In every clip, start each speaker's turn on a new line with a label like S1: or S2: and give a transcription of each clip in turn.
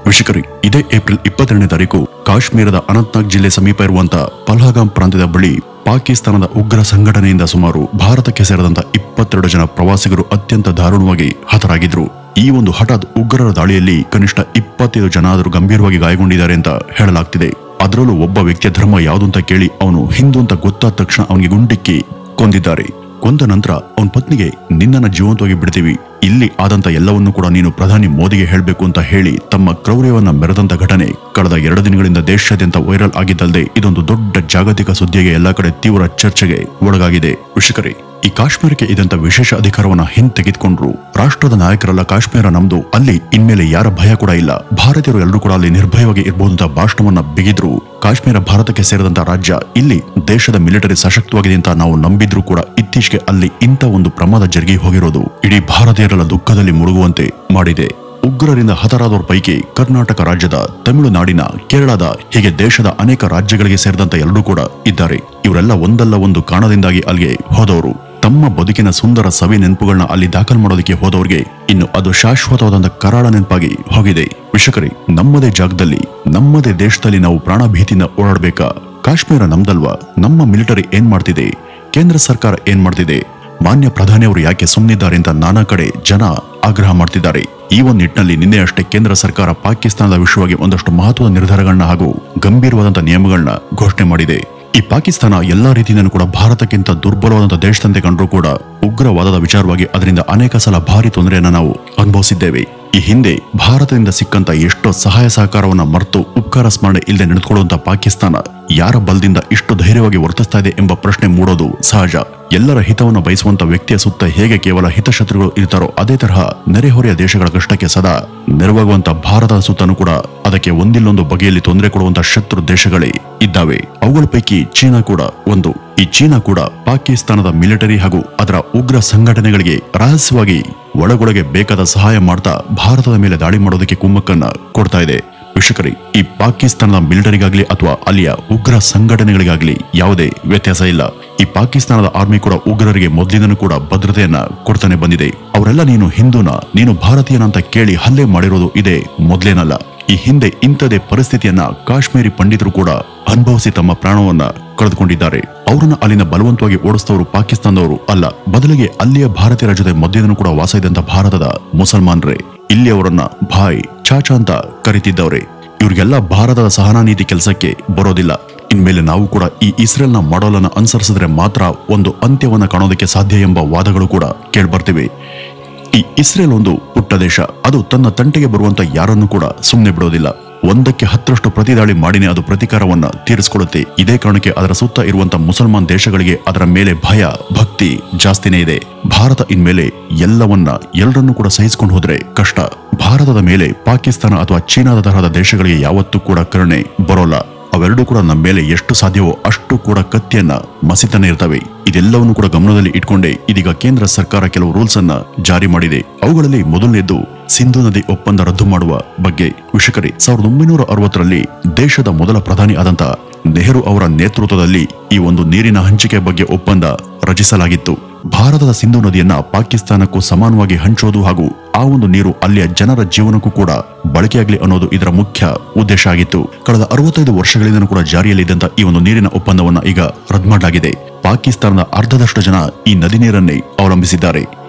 S1: ವೀಕ್ಷಕರೇ, ಇದೇ ಏಪ್ರಿಲ್ 22ನೇ ತಾರೀಕು ಕಾಶ್ಮೀರದ ಅನಂತನಾಗ್ ಜಿಲ್ಲೆ ಸಮೀಪ ಇರುವಂತಹ ಪಹಲ್ಗಾಮ್ ಪ್ರಾಂತ್ಯದ ಬಳಿ ಪಾಕಿಸ್ತಾನದ ಉಗ್ರ ಸಂಘಟನೆಯಿಂದ ಸುಮಾರು ಭಾರತಕ್ಕೆ ಸೇರಿದಂತ 22 ಜನ ಪ್ರವಾಸಿಗರು ಅತ್ಯಂತ ದಾರುಣವಾಗಿ ಹತರಾಗಿದ್ರು. ಈ ಒಂದು ಹಠಾತ್ ಉಗ್ರರ ದಾಳಿಯಲ್ಲಿ ಕನಿಷ್ಠ 25 ಜನ ಆದರೂ ಗಂಭೀರವಾಗಿ ಗಾಯಗೊಂಡಿದ್ದಾರೆ ಅಂತ ಹೇಳಲಾಗ್ತಿದೆ. ಅದರಲ್ಲೂ ಒಬ್ಬ ವ್ಯಕ್ತಿಯ ಧರ್ಮ ಯಾವುದು ಅಂತ ಕೇಳಿ ಅವನು ಹಿಂದೂ ಅಂತ ಗೊತ್ತಾದ ತಕ್ಷಣ ಅವನಿಗೆ ಗುಂಡಿಕ್ಕಿ ಕೊಂದಿದ್ದಾರೆ. ಕೊಂದ ನಂತರ ಅವನ ಪತ್ನಿಗೆ ನಿನ್ನನ್ನು ಜೀವಂತವಾಗಿ ಬಿಡ್ತೀವಿ, ಇಲ್ಲಿ ಆದಂತ ಎಲ್ಲವನ್ನೂ ಕೂಡ ನೀನು ಪ್ರಧಾನಿ ಮೋದಿಗೆ ಹೇಳಬೇಕು ಅಂತ ಹೇಳಿ ತಮ್ಮ ಕ್ರೌರ್ಯವನ್ನ ಮೆರೆದಂತ ಘಟನೆ ಕಳೆದ 2 ದಿನಗಳಿಂದ ದೇಶಾದ್ಯಂತ ವೈರಲ್ ಆಗಿದ್ದಲ್ಲದೆ ಇದೊಂದು ದೊಡ್ಡ ಜಾಗತಿಕ ಸುದ್ದಿಗೆ ಎಲ್ಲಾ ಕಡೆ ತೀವ್ರ ಚರ್ಚೆಗೆ ಒಳಗಾಗಿದೆ. ವೀಕ್ಷಕರೇ, ಈ ಕಾಶ್ಮೀರಕ್ಕೆ ಇದಂತ ವಿಶೇಷ ಅಧಿಕಾರವನ್ನ ಹಿಂತೆಗೆದುಕೊಂಡ್ರು. ರಾಷ್ಟ್ರದ ನಾಯಕರಲ್ಲ, ಕಾಶ್ಮೀರ ನಮ್ದು, ಅಲ್ಲಿ ಇನ್ಮೇಲೆ ಯಾರ ಭಯ ಕೂಡ ಇಲ್ಲ, ಭಾರತೀಯರು ಎಲ್ಲರೂ ಕೂಡ ಅಲ್ಲಿ ನಿರ್ಭಯವಾಗಿ ಇರಬಹುದು ಅಂತ ಭಾಷಣವನ್ನ ಬಿಗಿದ್ರು. ಕಾಶ್ಮೀರ ಭಾರತಕ್ಕೆ ಸೇರಿದಂತ ರಾಜ್ಯ, ಇಲ್ಲಿ ದೇಶದ ಮಿಲಿಟರಿ ಸಶಕ್ತವಾಗಿದೆ ಅಂತ ನಾವು ನಂಬಿದ್ರು ಕೂಡ ಇತ್ತೀಚೆಗೆ ಅಲ್ಲಿ ಇಂಥ ಒಂದು ಪ್ರಮಾದ ಜರುಗಿ ಹೋಗಿರೋದು ಇಡೀ ಭಾರತೀಯರೆಲ್ಲ ದುಃಖದಲ್ಲಿ ಮುಳುಗುವಂತೆ ಮಾಡಿದೆ. ಉಗ್ರರಿಂದ ಹತರಾದವರ ಪೈಕಿ ಕರ್ನಾಟಕ ರಾಜ್ಯದ, ತಮಿಳುನಾಡಿನ, ಕೇರಳದ, ಹೀಗೆ ದೇಶದ ಅನೇಕ ರಾಜ್ಯಗಳಿಗೆ ಸೇರಿದಂತ ಎಲ್ಲರೂ ಕೂಡ ಇದ್ದಾರೆ. ಇವರೆಲ್ಲ ಒಂದಲ್ಲ ಒಂದು ಕಾರಣದಿಂದಾಗಿ ಅಲ್ಲಿಗೆ ಹೋದವರು. ತಮ್ಮ ಬದುಕಿನ ಸುಂದರ ಸವಿ ನೆನಪುಗಳನ್ನ ಅಲ್ಲಿ ದಾಖಲು ಮಾಡೋದಕ್ಕೆ ಹೋದವರಿಗೆ ಇನ್ನು ಅದು ಶಾಶ್ವತವಾದಂತ ಕರಾಳ ನೆನಪಾಗಿ ಹೋಗಿದೆ. ವೀಕ್ಷಕರೇ, ನಮ್ಮದೇ ಜಾಗದಲ್ಲಿ, ನಮ್ಮದೇ ದೇಶದಲ್ಲಿ ನಾವು ಪ್ರಾಣ ಭೀತಿಯಿಂದ ಓಡಾಡಬೇಕಾ? ಕಾಶ್ಮೀರ ನಮ್ದಲ್ವಾ? ನಮ್ಮ ಮಿಲಿಟರಿ ಏನ್ ಮಾಡ್ತಿದೆ? ಕೇಂದ್ರ ಸರ್ಕಾರ ಏನ್ ಮಾಡ್ತಿದೆ? ಮಾನ್ಯ ಪ್ರಧಾನಿಯವರು ಯಾಕೆ ಸುಮ್ಮನಿದ್ದಾರೆ ಅಂತ ನಾನಾ ಕಡೆ ಜನ ಆಗ್ರಹ ಮಾಡ್ತಿದ್ದಾರೆ. ಈ ಒಂದು ನಿಟ್ಟಿನಲ್ಲಿ ನಿನ್ನೆ ಅಷ್ಟೇ ಕೇಂದ್ರ ಸರ್ಕಾರ ಪಾಕಿಸ್ತಾನದ ವಿಷಯವಾಗಿ ಒಂದಷ್ಟು ಮಹತ್ವದ ನಿರ್ಧಾರಗಳನ್ನ ಹಾಗೂ ಗಂಭೀರವಾದಂತಹ ನಿಯಮಗಳನ್ನ ಘೋಷಣೆ ಮಾಡಿದೆ. ಈ ಪಾಕಿಸ್ತಾನ ಎಲ್ಲಾ ರೀತಿಯಿಂದಲೂ ಕೂಡ ಭಾರತಕ್ಕಿಂತ ದುರ್ಬಲವಾದಂತಹ ದೇಶದಂತೆ ಕಂಡ್ರೂ ಕೂಡ ಉಗ್ರವಾದದ ವಿಚಾರವಾಗಿ ಅದರಿಂದ ಅನೇಕ ಸಲ ಭಾರಿ ತೊಂದರೆಯನ್ನ ನಾವು ಅನುಭವಿಸಿದ್ದೇವೆ. ಈ ಹಿಂದೆ ಭಾರತದಿಂದ ಸಿಕ್ಕಂತ ಎಷ್ಟೋ ಸಹಾಯ ಸಹಕಾರವನ್ನ ಮರೆತು ಉಪಕಾರ ಸ್ಮರಣೆ ಇಲ್ಲದೆ ನಡೆದುಕೊಳ್ಳುವಂತ ಪಾಕಿಸ್ತಾನ ಯಾರ ಬಲದಿಂದ ಇಷ್ಟು ಧೈರ್ಯವಾಗಿ ವರ್ತಿಸ್ತಾ ಇದೆ ಎಂಬ ಪ್ರಶ್ನೆ ಮೂಡೋದು ಸಹಜ. ಎಲ್ಲರ ಹಿತವನ್ನು ಬಯಸುವಂತ ವ್ಯಕ್ತಿಯ ಸುತ್ತ ಹೇಗೆ ಕೇವಲ ಹಿತಶತ್ರುಗಳು ಇರ್ತಾರೋ ಅದೇ ತರಹ ನೆರೆಹೊರೆಯ ದೇಶಗಳ ಕಷ್ಟಕ್ಕೆ ಸದಾ ನೆರವಾಗುವಂತ ಭಾರತದ ಸುತ್ತನೂ ಕೂಡ ಅದಕ್ಕೆ ಒಂದಿಲ್ಲೊಂದು ಬಗೆಯಲ್ಲಿ ತೊಂದರೆ ಕೊಡುವಂತ ಶತ್ರು ದೇಶಗಳೇ ಇದ್ದಾವೆ. ಅವುಗಳ ಪೈಕಿ ಚೀನಾ ಕೂಡ ಒಂದು. ಈ ಚೀನಾ ಕೂಡ ಪಾಕಿಸ್ತಾನದ ಮಿಲಿಟರಿ ಹಾಗೂ ಅದರ ಉಗ್ರ ಸಂಘಟನೆಗಳಿಗೆ ರಹಸ್ಯವಾಗಿ ಒಳಗೊಳಗೆ ಬೇಕಾದ ಸಹಾಯ ಮಾಡ್ತಾ ಭಾರತದ ಮೇಲೆ ದಾಳಿ ಮಾಡೋದಕ್ಕೆ ಕುಮ್ಮಕ್ಕನ್ನ ಕೊಡ್ತಾ ಇದೆ. ವೀಕ್ಷಕರೇ, ಈ ಪಾಕಿಸ್ತಾನದ ಮಿಲಿಟರಿಗಾಗ್ಲಿ ಅಥವಾ ಅಲ್ಲಿಯ ಉಗ್ರ ಸಂಘಟನೆಗಳಿಗಾಗ್ಲಿ ಯಾವುದೇ ವ್ಯತ್ಯಾಸ ಇಲ್ಲ. ಈ ಪಾಕಿಸ್ತಾನದ ಆರ್ಮಿ ಕೂಡ ಉಗ್ರರಿಗೆ ಮೊದಲಿಂದನೂ ಕೂಡ ಭದ್ರತೆಯನ್ನ ಕೊಡ್ತಾನೆ ಬಂದಿದೆ. ಅವರೆಲ್ಲ ನೀನು ಹಿಂದೂನ, ನೀನು ಭಾರತೀಯನ ಅಂತ ಕೇಳಿ ಹಲ್ಲೆ ಮಾಡಿರೋದು ಇದೇ ಮೊದಲೇನಲ್ಲ. ಈ ಹಿಂದೆ ಇಂಥದೇ ಪರಿಸ್ಥಿತಿಯನ್ನ ಕಾಶ್ಮೀರಿ ಪಂಡಿತರು ಕೂಡ ಅನುಭವಿಸಿ ತಮ್ಮ ಪ್ರಾಣವನ್ನ ಕಳೆದುಕೊಂಡಿದ್ದಾರೆ. ಅವರನ್ನ ಅಲ್ಲಿನ ಬಲವಂತವಾಗಿ ಓಡಿಸಿದವರು ಪಾಕಿಸ್ತಾನದವರು ಅಲ್ಲ, ಬದಲಿಗೆ ಅಲ್ಲಿಯ ಭಾರತೀಯರ ಜೊತೆ ಮಧ್ಯದನ್ನು ಕೂಡ ವಾಸ ಇದ್ದಂತ ಭಾರತದ ಮುಸಲ್ಮಾನರೇ. ಇಲ್ಲಿ ಅವರನ್ನ ಭಾಯ್, ಚಾಚಾ ಅಂತ ಕರೀತಿದ್ದವ್ರೆ. ಇವ್ರಿಗೆಲ್ಲ ಭಾರತದ ಸಹನಾ ನೀತಿ ಕೆಲಸಕ್ಕೆ ಬರೋದಿಲ್ಲ. ಇನ್ಮೇಲೆ ನಾವು ಕೂಡ ಈ ಇಸ್ರೇಲ್ನ ಮಾಡಲನ್ನ ಅನುಸರಿಸಿದ್ರೆ ಮಾತ್ರ ಒಂದು ಅಂತ್ಯವನ್ನ ಕಾಣೋದಕ್ಕೆ ಸಾಧ್ಯ ಎಂಬ ವಾದಗಳು ಕೂಡ ಕೇಳ್ಬರ್ತಿವೆ. ಈ ಇಸ್ರೇಲ್ ಒಂದು ಪುಟ್ಟ ದೇಶ, ಅದು ತನ್ನ ತಂಟೆಗೆ ಬರುವಂತ ಯಾರನ್ನು ಕೂಡ ಸುಮ್ಮನೆ ಬಿಡೋದಿಲ್ಲ. 1ಕ್ಕೆ 10ರಷ್ಟು ಪ್ರತಿದಾಳಿ ಮಾಡಿನೇ ಅದು ಪ್ರತಿಕಾರವನ್ನ ತೀರಿಸಿಕೊಳ್ಳುತ್ತೆ. ಇದೇ ಕಾರಣಕ್ಕೆ ಅದರ ಸುತ್ತ ಇರುವಂತ ಮುಸಲ್ಮಾನ್ ದೇಶಗಳಿಗೆ ಅದರ ಮೇಲೆ ಭಯ ಭಕ್ತಿ ಜಾಸ್ತಿನೇ ಇದೆ. ಭಾರತ ಇನ್ಮೇಲೆ ಎಲ್ಲರನ್ನೂ ಕೂಡ ಸಹಿಸಿಕೊಂಡು ಹೋದ್ರೆ ಕಷ್ಟ. ಭಾರತದ ಮೇಲೆ ಪಾಕಿಸ್ತಾನ ಅಥವಾ ಚೀನಾದ ತರಹದ ದೇಶಗಳಿಗೆ ಯಾವತ್ತೂ ಕೂಡ ಕರುಣೆ ಬರೋಲ್ಲ. ಅವೆರಡೂ ಕೂಡ ನಮ್ಮ ಮೇಲೆ ಎಷ್ಟು ಸಾಧ್ಯವೋ ಅಷ್ಟು ಕೂಡ ಕತ್ತಿಯನ್ನ ಮಸಿತಾನೆ ಇರ್ತವೆ. ಇದೆಲ್ಲವನ್ನು ಕೂಡ ಗಮನದಲ್ಲಿ ಇಟ್ಕೊಂಡೇ ಇದೀಗ ಕೇಂದ್ರ ಸರ್ಕಾರ ಕೆಲವು ರೂಲ್ಸ್ ಅನ್ನ ಜಾರಿ ಮಾಡಿದೆ. ಅವುಗಳಲ್ಲಿ ಮೊದಲನೇದ್ದು ಸಿಂಧು ನದಿ ಒಪ್ಪಂದ ರದ್ದು ಮಾಡುವ ಬಗ್ಗೆ. ವೀಕ್ಷಕರೇ, 1960ರಲ್ಲಿ ದೇಶದ ಮೊದಲ ಪ್ರಧಾನಿ ಆದಂತ ನೆಹರು ಅವರ ನೇತೃತ್ವದಲ್ಲಿ ಈ ಒಂದು ನೀರಿನ ಹಂಚಿಕೆ ಬಗ್ಗೆ ಒಪ್ಪಂದ ರಚಿಸಲಾಗಿತ್ತು. ಭಾರತದ ಸಿಂಧು ನದಿಯನ್ನ ಪಾಕಿಸ್ತಾನಕ್ಕೂ ಸಮಾನವಾಗಿ ಹಂಚೋದು ಹಾಗೂ ಆ ಒಂದು ನೀರು ಅಲ್ಲಿಯ ಜನರ ಜೀವನಕ್ಕೂ ಕೂಡ ಬಳಕೆಯಾಗಲಿ ಅನ್ನೋದು ಇದರ ಮುಖ್ಯ ಉದ್ದೇಶ ಆಗಿತ್ತು. ಕಳೆದ 65 ವರ್ಷಗಳಿಂದ ಕೂಡ ಜಾರಿಯಲ್ಲಿದ್ದಂತ ಈ ಒಂದು ನೀರಿನ ಒಪ್ಪಂದವನ್ನ ಈಗ ರದ್ದು ಮಾಡಲಾಗಿದೆ. ಪಾಕಿಸ್ತಾನದ ಅರ್ಧದಷ್ಟು ಜನ ಈ ನದಿ ನೀರನ್ನೇ ಅವಲಂಬಿಸಿದ್ದಾರೆ.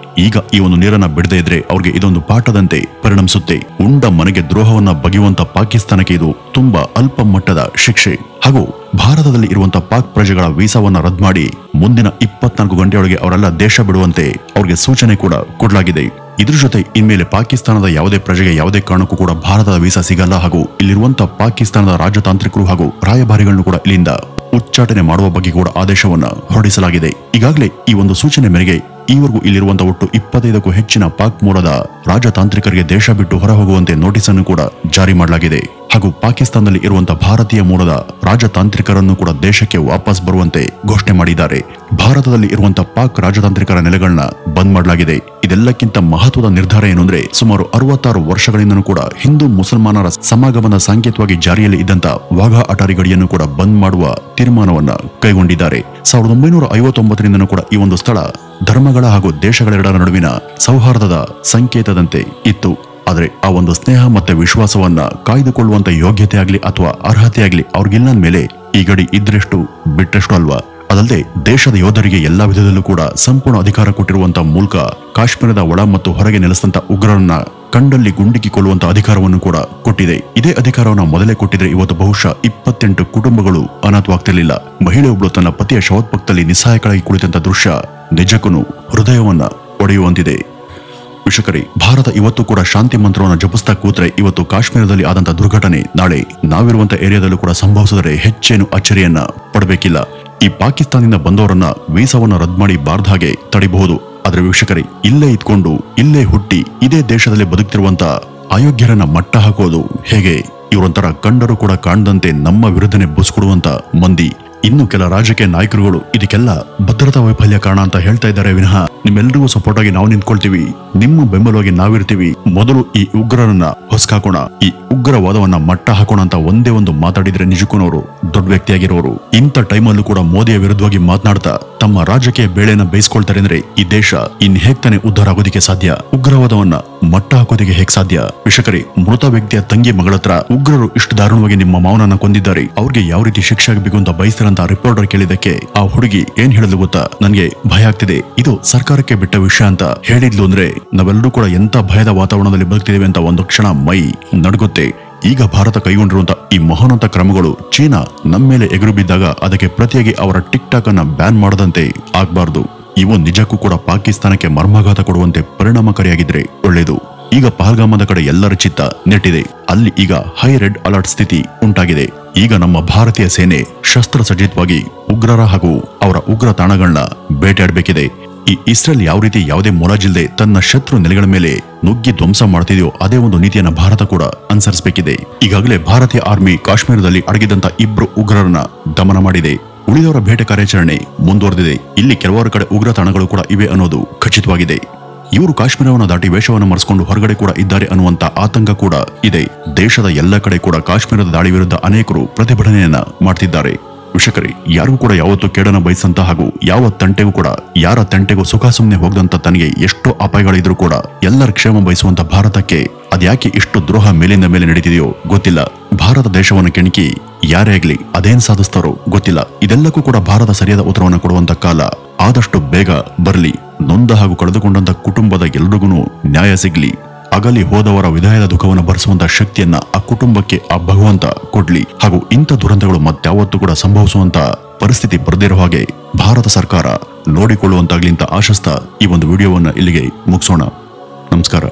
S1: ಈಗ ಈ ಒಂದು ನೀರನ್ನ ಬಿಡದೇ ಇದ್ರೆ ಅವ್ರಿಗೆ ಇದೊಂದು ಪಾಠದಂತೆ ಪರಿಣಮಿಸುತ್ತೆ. ಉಂಡ ಮನೆಗೆ ದ್ರೋಹವನ್ನ ಬಗೆಯುವಂತ ಪಾಕಿಸ್ತಾನಕ್ಕೆ ಇದು ತುಂಬಾ ಅಲ್ಪ ಮಟ್ಟದ ಶಿಕ್ಷೆ. ಹಾಗೂ ಭಾರತದಲ್ಲಿ ಇರುವಂತಹ ಪಾಕ್ ಪ್ರಜೆಗಳ ವೀಸಾವನ್ನ ರದ್ದು ಮಾಡಿ ಮುಂದಿನ 24 ಗಂಟೆಯೊಳಗೆ ಅವರೆಲ್ಲ ದೇಶ ಬಿಡುವಂತೆ ಅವ್ರಿಗೆ ಸೂಚನೆ ಕೂಡ ಕೊಡಲಾಗಿದೆ. ಇದ್ರ ಜೊತೆ ಇನ್ಮೇಲೆ ಪಾಕಿಸ್ತಾನದ ಯಾವುದೇ ಪ್ರಜೆಗೆ ಯಾವುದೇ ಕಾರಣಕ್ಕೂ ಕೂಡ ಭಾರತದ ವೀಸಾ ಸಿಗಲ್ಲ ಹಾಗೂ ಇಲ್ಲಿರುವಂತಹ ಪಾಕಿಸ್ತಾನದ ರಾಜತಾಂತ್ರಿಕರು ಹಾಗೂ ರಾಯಭಾರಿಗಳನ್ನು ಕೂಡ ಇಲ್ಲಿಂದ ಉಚ್ಚಾಟನೆ ಮಾಡುವ ಬಗ್ಗೆ ಕೂಡ ಆದೇಶವನ್ನ ಹೊರಡಿಸಲಾಗಿದೆ. ಈಗಾಗಲೇ ಈ ಒಂದು ಸೂಚನೆ ಮೇರೆಗೆ ಈವರೆಗೂ ಇಲ್ಲಿರುವಂತಹ ಒಟ್ಟು 25ಕ್ಕೂ ಹೆಚ್ಚಿನ ಪಾಕ್ ಮೂಲದ ರಾಜತಾಂತ್ರಿಕರಿಗೆ ದೇಶ ಬಿಟ್ಟು ಹೊರಹೋಗುವಂತೆ ನೋಟಿಸ್ ಅನ್ನು ಕೂಡ ಜಾರಿ ಮಾಡಲಾಗಿದೆ. ಹಾಗೂ ಪಾಕಿಸ್ತಾನದಲ್ಲಿ ಇರುವಂತಹ ಭಾರತೀಯ ಮೂಲದ ರಾಜತಾಂತ್ರಿಕರನ್ನು ಕೂಡ ದೇಶಕ್ಕೆ ವಾಪಸ್ ಬರುವಂತೆ ಘೋಷಣೆ ಮಾಡಿದ್ದಾರೆ. ಭಾರತದಲ್ಲಿ ಇರುವಂತಹ ಪಾಕ್ ರಾಜತಾಂತ್ರಿಕರ ನೆಲೆಗಳನ್ನ ಬಂದ್ ಮಾಡಲಾಗಿದೆ. ಇದೆಲ್ಲಕ್ಕಿಂತ ಮಹತ್ವದ ನಿರ್ಧಾರ ಏನು ಅಂದ್ರೆ, ಸುಮಾರು 66 ವರ್ಷಗಳಿಂದನೂ ಕೂಡ ಹಿಂದೂ ಮುಸಲ್ಮಾನರ ಸಮಾಗಮನ ಸಂಕೇತವಾಗಿ ಜಾರಿಯಲ್ಲಿ ಇದ್ದಂತ ವಾಘಾ ಅಟಾರಿ ಗಡಿಯನ್ನು ಕೂಡ ಬಂದ್ ಮಾಡುವ ತೀರ್ಮಾನವನ್ನ ಕೈಗೊಂಡಿದ್ದಾರೆ. 1959ರಿಂದನೂ ಕೂಡ ಈ ಒಂದು ಸ್ಥಳ ಧರ್ಮಗಳ ಹಾಗೂ ದೇಶಗಳೆರಡರ ನಡುವಿನ ಸೌಹಾರ್ದದ ಸಂಕೇತದಂತೆ ಇತ್ತು. ಆದ್ರೆ ಆ ಒಂದು ಸ್ನೇಹ ಮತ್ತೆ ವಿಶ್ವಾಸವನ್ನ ಕಾಯ್ದುಕೊಳ್ಳುವಂತ ಯೋಗ್ಯತೆ ಆಗ್ಲಿ ಅಥವಾ ಅರ್ಹತೆ ಆಗ್ಲಿ ಅವ್ರಿಗಿಲ್ಲ ಅಂದ್ಮೇಲೆ ಈ ಗಡಿ ಇದ್ರೆಷ್ಟು ಬಿಟ್ರೆಷ್ಟು ಅಲ್ವಾ. ಅದಲ್ಲದೆ ದೇಶದ ಯೋಧರಿಗೆ ಎಲ್ಲಾ ವಿಧದಲ್ಲೂ ಕೂಡ ಸಂಪೂರ್ಣ ಅಧಿಕಾರ ಕೊಟ್ಟಿರುವಂತ ಮೂಲಕ ಕಾಶ್ಮೀರದ ಒಳ ಮತ್ತು ಹೊರಗೆ ನೆಲೆಸಿದಂತ ಉಗ್ರರನ್ನ ಕಂಡಲ್ಲಿ ಗುಂಡಿಕ್ಕಿ ಕೊಲ್ಲುವಂತ ಅಧಿಕಾರವನ್ನು ಕೂಡ ಕೊಟ್ಟಿದೆ. ಇದೇ ಅಧಿಕಾರವನ್ನು ಮೊದಲೇ ಕೊಟ್ಟಿದ್ರೆ ಇವತ್ತು ಬಹುಶಃ 28 ಕುಟುಂಬಗಳು ಅನಾಥವಾಗ್ತಿರ್ಲಿಲ್ಲ. ಮಹಿಳೆಯೊಬ್ಬಳು ತನ್ನ ಪತಿಯ ಶವಪಕ್ಕದಲ್ಲಿ ನಿಸ್ಸಹಾಯಕಳಾಗಿ ಕುಳಿತಂತ ದೃಶ್ಯ ನಿಜಕ್ಕೂ ಹೃದಯವನ್ನ ಒಡೆಯುವಂತಿದೆ. ವೀಕ್ಷಕರೇ, ಭಾರತ ಇವತ್ತು ಕೂಡ ಶಾಂತಿ ಮಂತ್ರವನ್ನು ಜಪಿಸ್ತಾ ಕೂತ್ರೆ ಇವತ್ತು ಕಾಶ್ಮೀರದಲ್ಲಿ ಆದಂತ ದುರ್ಘಟನೆ ನಾಳೆ ನಾವಿರುವಂತ ಏರಿಯಾದಲ್ಲೂ ಕೂಡ ಸಂಭವಿಸಿದರೆ ಹೆಚ್ಚೇನು ಅಚ್ಚರಿಯನ್ನ ಪಡಬೇಕಿಲ್ಲ. ಈ ಪಾಕಿಸ್ತಾನದಿಂದ ಬಂದವರನ್ನ ವೀಸಾವನ್ನ ರದ್ದು ಮಾಡಿ ಬಾರ್ದ ಹಾಗೆ ತಡಿಬಹುದು. ಆದ್ರೆ ವೀಕ್ಷಕರೇ, ಇಲ್ಲೇ ಇದ್ಕೊಂಡು ಇಲ್ಲೇ ಹುಟ್ಟಿ ಇದೇ ದೇಶದಲ್ಲಿ ಬದುಕ್ತಿರುವಂತ ಅಯೋಗ್ಯರನ್ನ ಮಟ್ಟ ಹಾಕೋದು ಹೇಗೆ? ಇವರೊಂಥರ ಕಂಡರೂ ಕೂಡ ಕಾಣದಂತೆ ನಮ್ಮ ವಿರುದ್ಧನೆ ಬುಸ್ಕೊಡುವಂತ ಮಂದಿ. ಇನ್ನು ಕೆಲ ರಾಜಕೀಯ ನಾಯಕರುಗಳು ಇದಕ್ಕೆಲ್ಲ ಭದ್ರತಾ ವೈಫಲ್ಯ ಕಾರಣ ಅಂತ ಹೇಳ್ತಾ ಇದ್ದಾರೆ ವಿನಃ ನಿಮ್ಮೆಲ್ಲರಿಗೂ ಸಪೋರ್ಟ್ ಆಗಿ ನಾವು ನಿಂತ್ಕೊಳ್ತೀವಿ, ನಿಮ್ಮ ಬೆಂಬಲವಾಗಿ ನಾವಿರ್ತೀವಿ, ಮೊದಲು ಈ ಉಗ್ರರನ್ನ ಹೊಸಕಾಕೋಣ, ಈ ಉಗ್ರವಾದವನ್ನ ಮಟ್ಟ ಹಾಕೋಣ ಅಂತ ಒಂದೇ ಒಂದು ಮಾತಾಡಿದ್ರೆ ನಿಜಕ್ಕೂ ಅವರು ದೊಡ್ಡ ವ್ಯಕ್ತಿಯಾಗಿರೋರು. ಇಂಥ ಟೈಮಲ್ಲೂ ಕೂಡ ಮೋದಿಯ ವಿರುದ್ಧವಾಗಿ ಮಾತನಾಡ್ತಾ ತಮ್ಮ ರಾಜಕೀಯ ಬೇಳೆನ ಬೇಯಿಸ್ಕೊಳ್ತಾರೆ ಅಂದ್ರೆ ಈ ದೇಶ ಇನ್ ಹೇಗ್ ತಾನೆ ಉದ್ಧಾರ ಆಗೋದಿಕ್ಕೆ ಸಾಧ್ಯ? ಉಗ್ರವಾದವನ್ನ ಮಟ್ಟ ಹಾಕೋದಿಗೆ ಹೇಗ್ ಸಾಧ್ಯ? ವೀಕ್ಷಕರೇ, ಮೃತ ವ್ಯಕ್ತಿಯ ತಂಗಿ ಮಗಳತ್ರ ಉಗ್ರರು ಇಷ್ಟು ದಾರುಣವಾಗಿ ನಿಮ್ಮ ಮಾವನನ್ನ ಕೊಂದಿದ್ದಾರೆ, ಅವ್ರಿಗೆ ಯಾವ ರೀತಿ ಶಿಕ್ಷೆ ಆಗಬೇಕು ಅಂತ ಬಯಸ್ತಾರಂತ ರಿಪೋರ್ಟರ್ ಕೇಳಿದಕ್ಕೆ ಆ ಹುಡುಗಿ ಏನ್ ಹೇಳಿದ್ಲು ಗೊತ್ತಾ? ನನ್ಗೆ ಭಯ ಆಗ್ತಿದೆ, ಇದು ಸರ್ಕಾರಕ್ಕೆ ಬಿಟ್ಟ ವಿಷಯ ಅಂತ ಹೇಳಿದ್ಲು. ಅಂದ್ರೆ ನಾವೆಲ್ಲರೂ ಕೂಡ ಎಂತ ಭಯದ ವಾತಾವರಣದಲ್ಲಿ ಬದುಕ್ತಿದ್ದೇವೆ ಅಂತ ಒಂದು ಕ್ಷಣ ಮೈ ನಡುಗುತ್ತೆ. ಈಗ ಭಾರತ ಕೈಗೊಂಡಿರುವಂತ ಈ ಮಹೋನ್ನತ ಕ್ರಮಗಳು ಚೀನಾ ನಮ್ಮ ಮೇಲೆ ಎದುರು ಬಿದ್ದಾಗ ಅದಕ್ಕೆ ಪ್ರತಿಯಾಗಿ ಅವರ ಟಿಕ್ ಟಾಕ್ ಅನ್ನ ಬ್ಯಾನ್ ಮಾಡದಂತೆ ಆಗ್ಬಾರ್ದು. ಇವು ನಿಜಕ್ಕೂ ಕೂಡ ಪಾಕಿಸ್ತಾನಕ್ಕೆ ಮರ್ಮಾಘಾತ ಕೊಡುವಂತೆ ಪರಿಣಾಮಕಾರಿಯಾಗಿದ್ರೆ ಒಳ್ಳೆಯದು. ಈಗ ಪಹಲ್ಗಾಮದ ಕಡೆ ಎಲ್ಲರ ಚಿತ್ತ ನೆಟ್ಟಿದೆ. ಅಲ್ಲಿ ಈಗ ಹೈ ರೆಡ್ ಅಲರ್ಟ್ ಸ್ಥಿತಿ ಉಂಟಾಗಿದೆ. ಈಗ ನಮ್ಮ ಭಾರತೀಯ ಸೇನೆ ಶಸ್ತ್ರಸಜ್ಜಿತವಾಗಿ ಉಗ್ರರ ಹಾಗೂ ಅವರ ಉಗ್ರ ತಾಣಗಳನ್ನ ಬೇಟೆಯಾಡಬೇಕಿದೆ. ಈ ಇಸ್ರೇಲ್ ಯಾವ ರೀತಿ ಯಾವುದೇ ಮೊಲಾಜಿಲ್ಲದೆ ತನ್ನ ಶತ್ರು ನೆಲೆಗಳ ಮೇಲೆ ನುಗ್ಗಿ ಧ್ವಂಸ ಮಾಡ್ತಿದೆಯೋ ಅದೇ ಒಂದು ನೀತಿಯನ್ನ ಭಾರತ ಕೂಡ ಅನುಸರಿಸಬೇಕಿದೆ. ಈಗಾಗಲೇ ಭಾರತೀಯ ಆರ್ಮಿ ಕಾಶ್ಮೀರದಲ್ಲಿ ಅಡಗಿದಂತ 2 ಉಗ್ರರನ್ನ ದಮನ ಮಾಡಿದೆ. ಉಳಿದವರ ಬೇಟೆ ಕಾರ್ಯಾಚರಣೆ ಮುಂದುವರೆದಿದೆ. ಇಲ್ಲಿ ಕೆಲವಾರು ಕಡೆ ಉಗ್ರ ತಾಣಗಳು ಕೂಡ ಇವೆ ಅನ್ನೋದು ಖಚಿತವಾಗಿದೆ. ಇವರು ಕಾಶ್ಮೀರವನ್ನು ದಾಟಿ ವೇಷವನ್ನು ಮರೆಸಿಕೊಂಡು ಹೊರಗಡೆ ಕೂಡ ಇದ್ದಾರೆ ಅನ್ನುವಂತ ಆತಂಕ ಕೂಡ ಇದೆ. ದೇಶದ ಎಲ್ಲ ಕಡೆ ಕೂಡ ಕಾಶ್ಮೀರದ ದಾಳಿ ವಿರುದ್ಧ ಅನೇಕರು ಪ್ರತಿಭಟನೆಯನ್ನ ಮಾಡ್ತಿದ್ದಾರೆ. ವೀಕ್ಷಕರೇ, ಯಾರಿಗೂ ಕೂಡ ಯಾವತ್ತೂ ಕೇಡನ ಬಯಸಂತ ಹಾಗೂ ಯಾವ ತಂಟೆಗೂ ಕೂಡ ಯಾರ ತಂಟೆಗೂ ಸುಖ ಸುಮ್ಮನೆ ಹೋಗದಂತ ತನಗೆ ಎಷ್ಟೋ ಅಪಾಯಗಳಿದ್ರು ಕೂಡ ಎಲ್ಲರ ಕ್ಷೇಮ ಬಯಸುವಂತ ಭಾರತಕ್ಕೆ ಅದ್ಯಾಕೆ ಇಷ್ಟು ದ್ರೋಹ ಮೇಲಿಂದ ಮೇಲೆ ನಡೀತಿದೆಯೋ ಗೊತ್ತಿಲ್ಲ. ಭಾರತ ದೇಶವನ್ನು ಕೆಣಕಿ ಯಾರೇ ಆಗ್ಲಿ ಅದೇನ್ ಸಾಧಿಸ್ತಾರೋ ಗೊತ್ತಿಲ್ಲ. ಇದೆಲ್ಲಕ್ಕೂ ಕೂಡ ಭಾರತ ಸರಿಯಾದ ಉತ್ತರವನ್ನು ಕೊಡುವಂತ ಕಾಲ ಆದಷ್ಟು ಬೇಗ ಬರಲಿ. ನೊಂದ ಹಾಗೂ ಕಳೆದುಕೊಂಡಂತ ಕುಟುಂಬದ ಎಲ್ರಿಗೂ ನ್ಯಾಯ ಸಿಗ್ಲಿ. ಅಗಲಿ ಹೋದವರ ವಿದಾಯದ ದುಃಖವನ್ನು ಭರಿಸುವಂತ ಶಕ್ತಿಯನ್ನ ಆ ಕುಟುಂಬಕ್ಕೆ ಆ ಭಗವಂತ ಕೊಡ್ಲಿ. ಹಾಗೂ ಇಂಥ ದುರಂತಗಳು ಮತ್ತಾವತ್ತೂ ಕೂಡ ಸಂಭವಿಸುವಂತ ಪರಿಸ್ಥಿತಿ ಬರದಿರೋ ಹಾಗೆ ಭಾರತ ಸರ್ಕಾರ ನೋಡಿಕೊಳ್ಳುವಂತಾಗ್ಲಿ ಅಂತ ಆಶಿಸ್ತಾ ಈ ಒಂದು ವಿಡಿಯೋವನ್ನ ಇಲ್ಲಿಗೆ ಮುಗಿಸೋಣ. ನಮಸ್ಕಾರ.